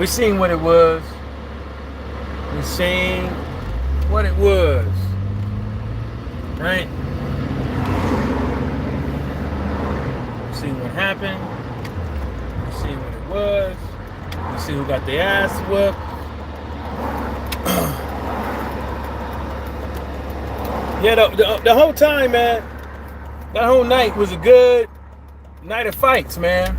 We seen what it was. We seen what it was. Right? We seen what happened. We seen what it was. We see who got their ass whooped. Yeah, the whole time, man. That whole night was a good night of fights, man.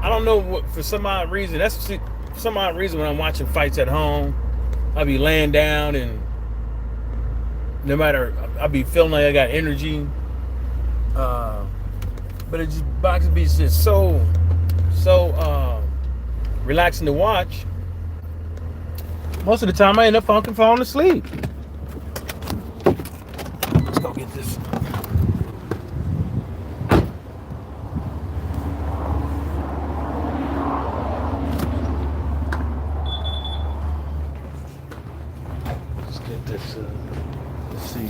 I don't know what, for some odd reason. That's for some odd reason when I'm watching fights at home, I'll be laying down and no matter, I'll be feeling like I got energy. But it just boxing be just so relaxing to watch. Most of the time, I end up falling asleep. Let's go get this. Let's get this. Let's see.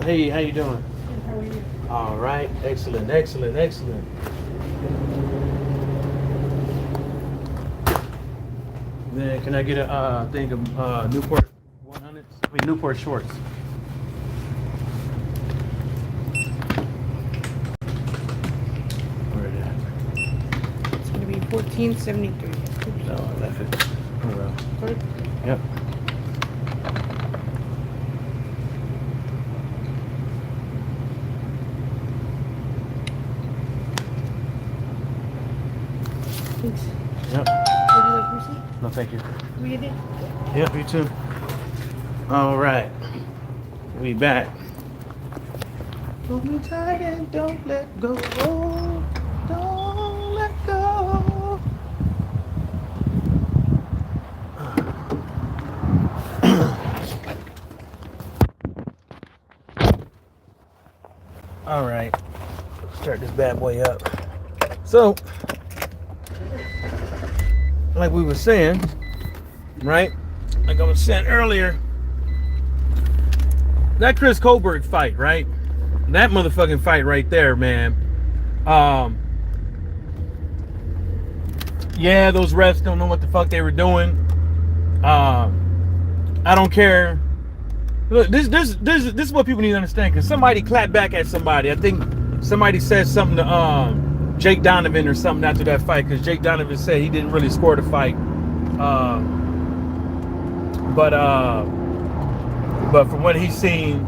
Hey, how you doing? How are you? All right, excellent. Then can I get a thing of Newport 100s? I mean Newport shorts. Where it at? It's gonna be 1473. No, I left it. Oh well. What? Yep. Thanks. Yep. Would you like receipt? No, thank you. Read it. Yep, you too. All right. We back. Hold me tight and don't let go. Don't let go. All right. Start this bad boy up. So, like we were saying, right? Like I was saying earlier, that Chris Colbert fight, right? That motherfucking fight right there, man. Yeah, those refs don't know what the fuck they were doing. I don't care. Look, this is what people need to understand. Cause somebody clapped back at somebody. I think somebody said something to Jake Donovan or something after that fight. Cause Jake Donovan said he didn't really score the fight. But from what he's seen,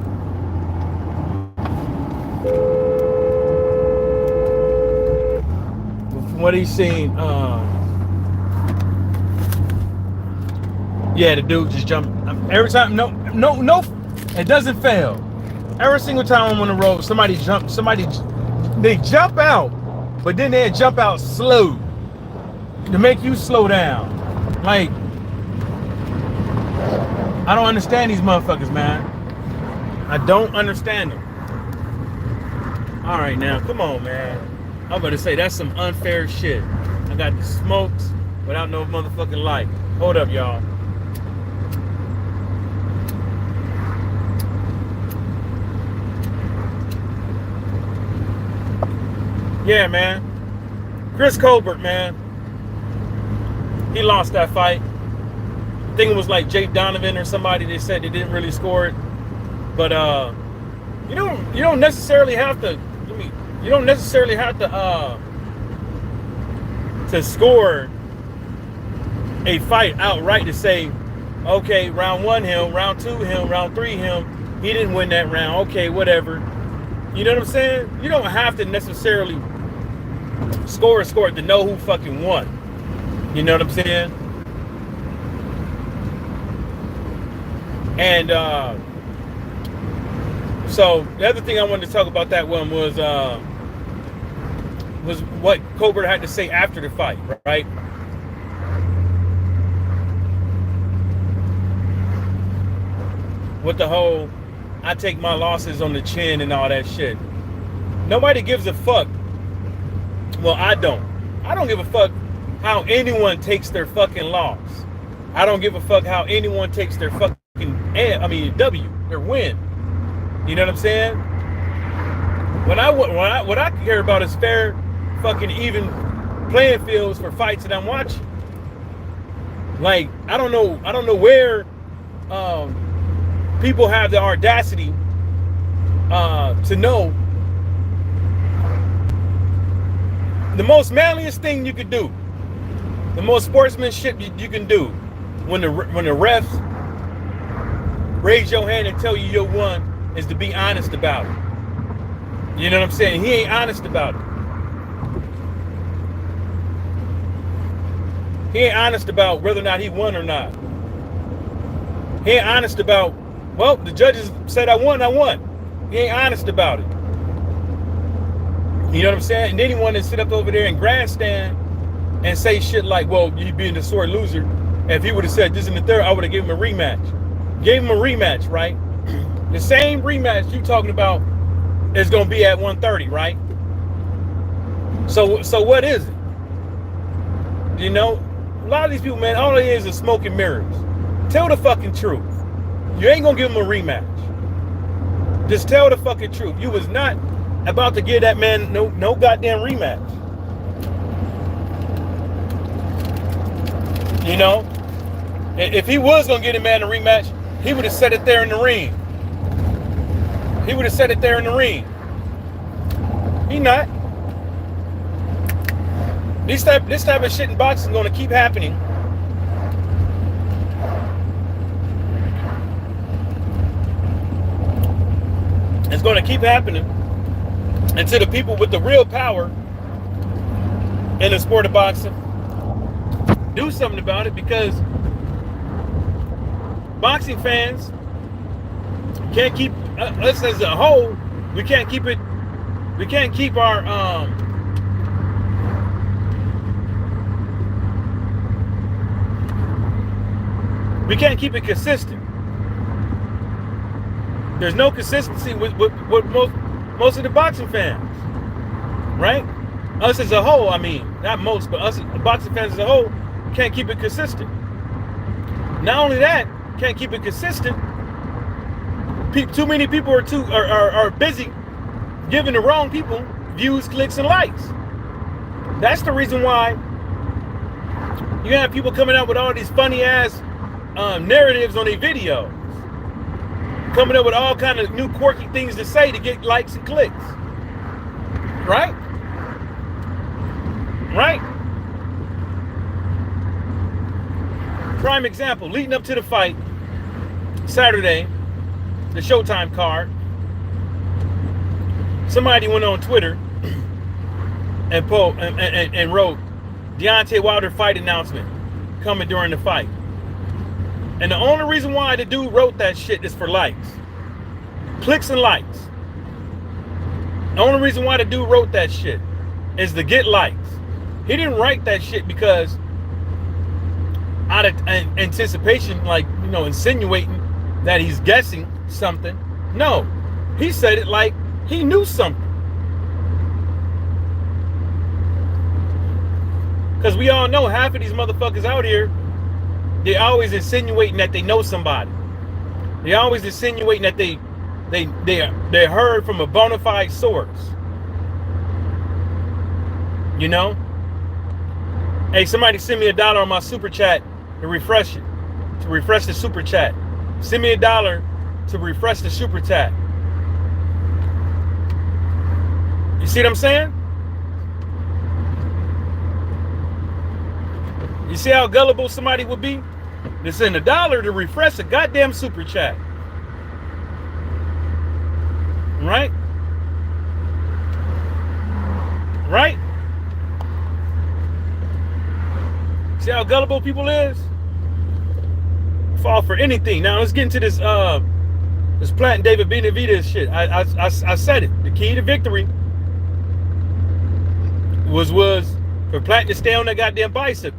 yeah, the dude just jumped every time. No, it doesn't fail. Every single time I'm on the road, they jump out, but then they jump out slow to make you slow down. Like, I don't understand these motherfuckers, man. I don't understand them. All right, now, come on, man. I'm about to say that's some unfair shit. I got the smokes without no motherfucking light. Hold up, y'all. Yeah, man. Chris Colbert, man. He lost that fight. I think it was like Jake Donovan or somebody. They said they didn't really score it, but you don't necessarily have to. You don't necessarily have to score a fight outright to say, okay, round 1 him, round 2 him, round 3 him. He didn't win that round. Okay, whatever. You know what I'm saying? You don't have to necessarily score to know who fucking won. You know what I'm saying? And so the other thing I wanted to talk about that one was what Colbert had to say after the fight, right? With the whole, I take my losses on the chin and all that shit. Nobody gives a fuck. Well, I don't. I don't give a fuck how anyone takes their fucking loss. I don't give a fuck how anyone takes their fucking W, their win. You know what I'm saying? What I care about is fair fucking even playing fields for fights that I'm watching. Like, I don't know where people have the audacity to know the most manliest thing you could do, the most sportsmanship you can do when the refs raise your hand and tell you you won is to be honest about it. You know what I'm saying? He ain't honest about it. He ain't honest about whether or not he won or not. He ain't honest about, well, the judges said I won. He ain't honest about it. You know what I'm saying? And then he wanted to sit up over there and grandstand and say shit like, well, you being the sore loser. And if he would have said this in the third, I would have given him a rematch. Gave him a rematch, right? The same rematch you talking about is going to be at 130, right? So what is it? You know, a lot of these people, man, all it is smoke and mirrors. Tell the fucking truth. You ain't going to give him a rematch. Just tell the fucking truth. You was not about to give that man no goddamn rematch. You know? If he was going to get a man a rematch, he would have said it there in the ring. He would have said it there in the ring. He not. This type of shit in boxing is going to keep happening. It's going to keep happening until the people with the real power in the sport of boxing do something about it, because boxing fans can't keep us as a whole. We can't keep it. We can't keep our we can't keep it consistent. There's no consistency with most of the boxing fans, right? Us as a whole, I mean, not most, but us boxing fans as a whole can't keep it consistent. Not only that, can't keep it consistent. Too many people are busy giving the wrong people views, clicks, and likes. That's the reason why you have people coming out with all these funny ass narratives on their videos, coming up with all kind of new quirky things to say to get likes and clicks. Right? Right? Prime example, leading up to the fight, Saturday, the Showtime card, somebody went on Twitter and wrote, Deontay Wilder fight announcement coming during the fight. And the only reason why the dude wrote that shit is for likes. Clicks and likes. The only reason why the dude wrote that shit is to get likes. He didn't write that shit because out of anticipation, like, you know, insinuating that he's guessing something. No, he said it like he knew something. Because we all know half of these motherfuckers out here, they're always insinuating that they know somebody. They're always insinuating that they heard from a bona fide source. You know? Hey, somebody send me $1 on my super chat to refresh it. To refresh the super chat. Send me $1 to refresh the super chat. You see what I'm saying? You see how gullible somebody would be? They send $1 to refresh a goddamn super chat. Right? Right? See how gullible people is? Fall for anything. Now let's get into this this Plant and David Benavidez shit. I said it. The key to victory was for Plant to stay on that goddamn bicycle.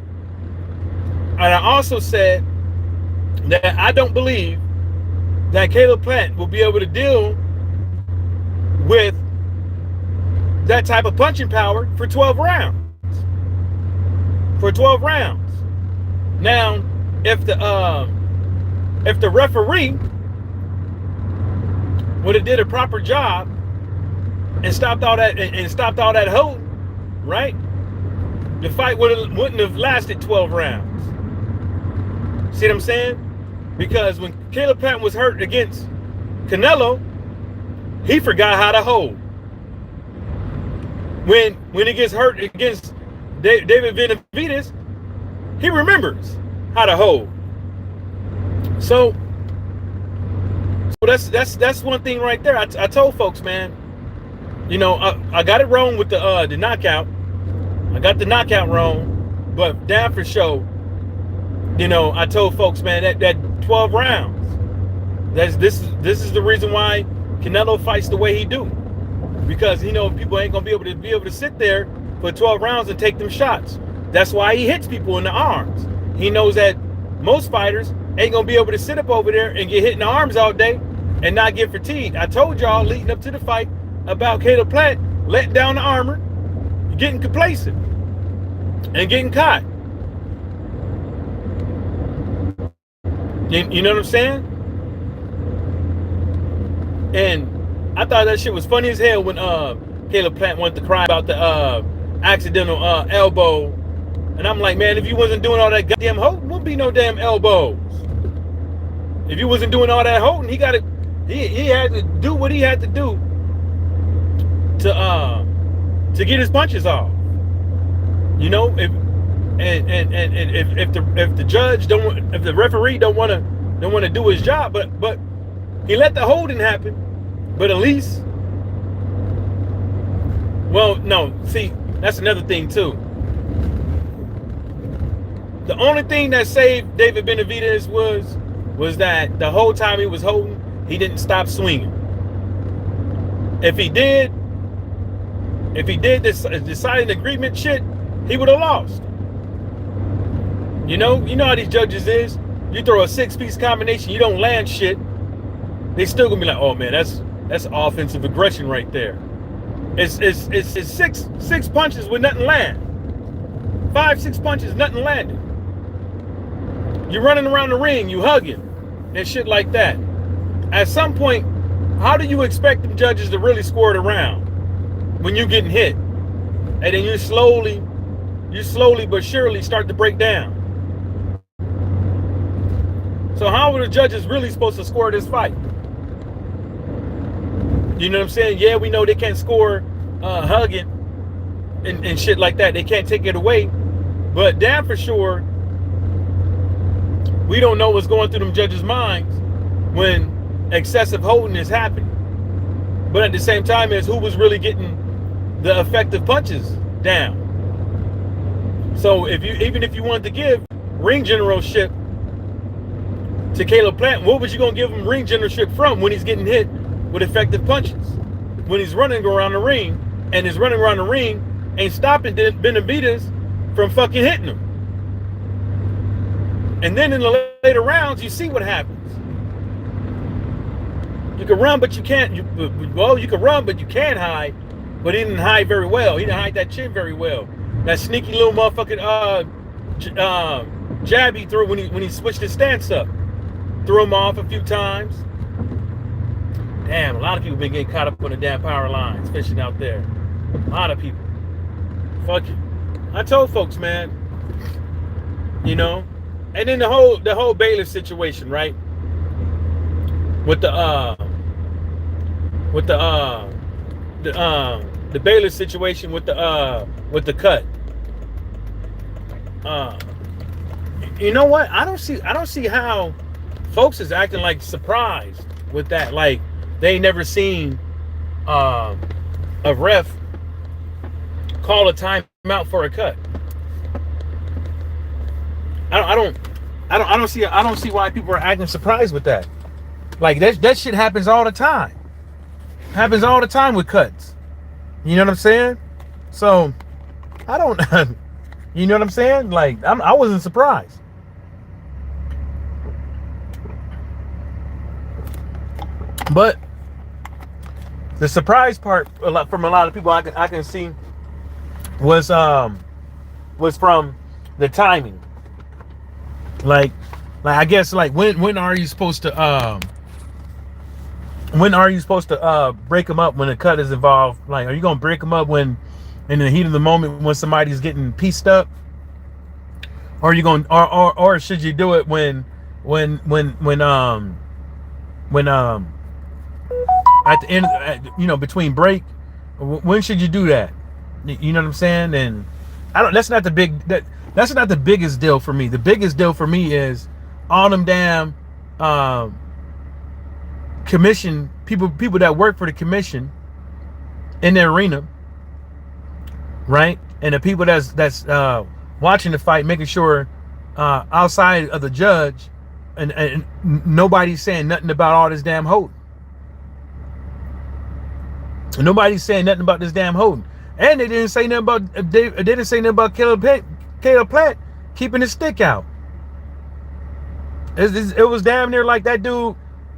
And I also said that I don't believe that Caleb Plant will be able to deal with that type of punching power for 12 rounds. For 12 rounds. Now, if the referee would have did a proper job and stopped all that holding, right? The fight wouldn't have lasted 12 rounds. See what I'm saying? Because when Caleb Plant was hurt against Canelo, he forgot how to hold. When he gets hurt against David Benavidez, he remembers how to hold. So that's one thing right there. I told folks, man, you know, I got it wrong with the knockout. I got the knockout wrong, but damn for sure, you know, I told folks, man, that 12 rounds. This is the reason why Canelo fights the way he do, because he know people ain't gonna be able to sit there for 12 rounds and take them shots. That's why he hits people in the arms. He knows that most fighters ain't gonna be able to sit up over there and get hit in the arms all day and not get fatigued. I told y'all leading up to the fight about Caleb Plant letting down the armor, getting complacent, and getting caught. You know what I'm saying? And I thought that shit was funny as hell when Caleb Plant wanted to cry about the accidental elbow. And I'm like, man, if you wasn't doing all that goddamn holding, wouldn't be no damn elbows. If you wasn't doing all that holding, he had to do what he had to do to get his punches off. You know, if the judge if the referee don't want to do his job, but he let the holding happen. But at least, well, no, see, that's another thing too. The only thing that saved David Benavidez was that the whole time he was holding, he didn't stop swinging. If he did this deciding agreement shit, he would have lost. You know how these judges is. You throw a 6-piece combination, you don't land shit, they still gonna be like, oh man, that's offensive aggression right there. It's six punches with nothing land. 5-6 punches, nothing landed. You're running around the ring, you hugging, and shit like that. At some point, how do you expect the judges to really score it around when you're getting hit? And then you slowly but surely start to break down. So how are the judges really supposed to score this fight? You know what I'm saying? Yeah, we know they can't score hugging and shit like that. They can't take it away. But damn for sure, we don't know what's going through them judges' minds when excessive holding is happening. But at the same time, is who was really getting the effective punches down. So even if you wanted to give ring generalship to Caleb Plant, what was you gonna give him ring generalship from when he's getting hit with effective punches? When he's running around the ring, and his running around the ring ain't stopping Benavidez from fucking hitting him. And then in the later rounds, you see what happens. You can run, but you can't. You can run, but you can't hide. But he didn't hide very well. He didn't hide that chin very well. That sneaky little motherfucking jab he threw when he switched his stance up. Threw him off a few times. Damn, a lot of people been getting caught up on the damn power lines, fishing out there. A lot of people. Fuck it. I told folks, man. You know. And then the whole bailiff situation, right? With the bailiff situation with the cut. You know what? I don't see how folks is acting like surprised with that. Like they ain't never seen a ref call a timeout for a cut. I don't see why people are acting surprised with that. Like that shit happens all the time. Happens all the time with cuts. You know what I'm saying? So I don't you know what I'm saying? Like I wasn't surprised. But the surprise part from a lot of people I can see was from the timing. Like I guess like when are you supposed to break them up when a cut is involved? Like, are you gonna break them up when in the heat of the moment when somebody's getting pieced up, or you going or should you do it when when at the end, between break? When should you do that? You know what I'm saying? And I don't. That's not the that's not the biggest deal for me. The biggest deal for me is all them damn commission people that work for the commission in the arena, right? And the people that's watching the fight, making sure outside of the judge, and nobody's saying nothing about all this damn holding. Nobody's saying nothing about this damn holding. And they didn't say nothing about they didn't say nothing about Caleb Plant keeping his stick out. It was damn near like that dude.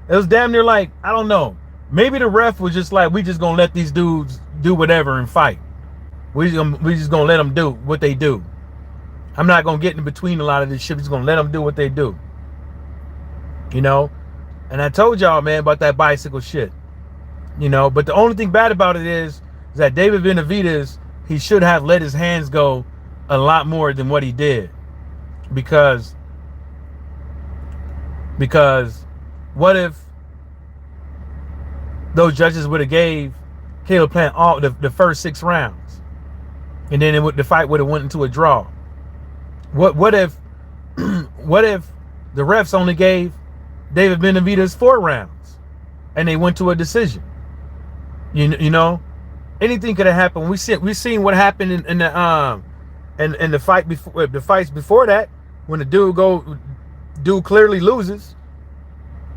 It was damn near like, I don't know. Maybe the ref was just like, we just gonna let these dudes do whatever and fight. We just gonna let them do what they do. I'm not gonna get in between a lot of this shit. We're just gonna let them do what they do. You know? And I told y'all, man, about that bicycle shit. You know, but the only thing bad about it is that David Benavidez, he should have let his hands go a lot more than what he did. Because what if those judges would have gave Caleb Plant all the first 6 rounds, and then the fight would have went into a draw? What if what if the refs only gave David Benavidez 4 rounds and they went to a decision? You know, anything could have happened. We seen what happened in the fight before, the fights before that, when the dude clearly loses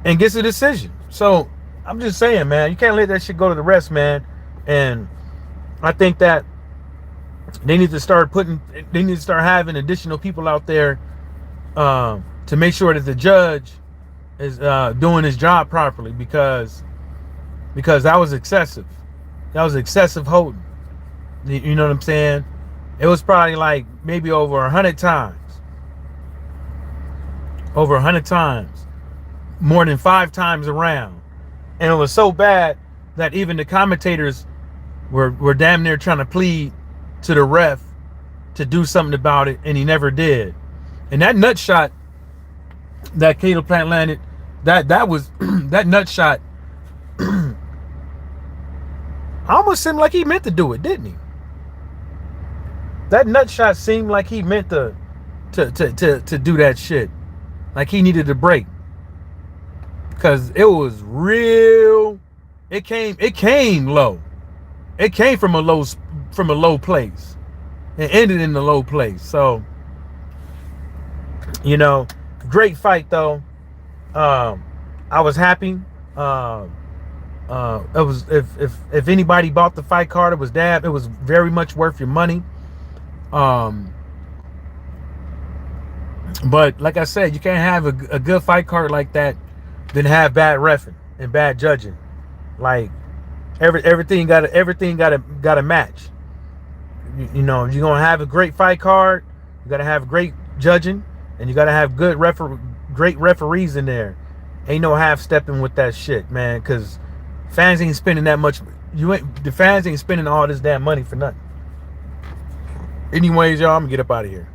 and gets a decision. So I'm just saying, man, you can't let that shit go to the rest, man. And I think that they need to start having additional people out there to make sure that the judge is doing his job properly, because that was excessive. That was excessive holding. You know what I'm saying? It was probably like maybe over 100 times. Over 100 times. More than 5 times around. And it was so bad that even the commentators were damn near trying to plead to the ref to do something about it, and he never did. And that nut shot that Caleb Plant landed, that was that nut shot almost seemed like he meant to do it, didn't he? That nut shot seemed like he meant to do that shit. Like he needed a break. Because it was real. It came low. It came from a low place. It ended in the low place. So, you know, great fight though. I was happy. It was, if anybody bought the fight card, it was very much worth your money. But like I said, you can't have a good fight card like that then have bad reffing and bad judging. Like everything got to match. You know, you're gonna have a great fight card, you gotta have great judging, and you gotta have great referees in there. Ain't no half stepping with that shit, man. Because fans ain't spending that much. The fans ain't spending all this damn money for nothing. Anyways, y'all, I'm gonna get up out of here.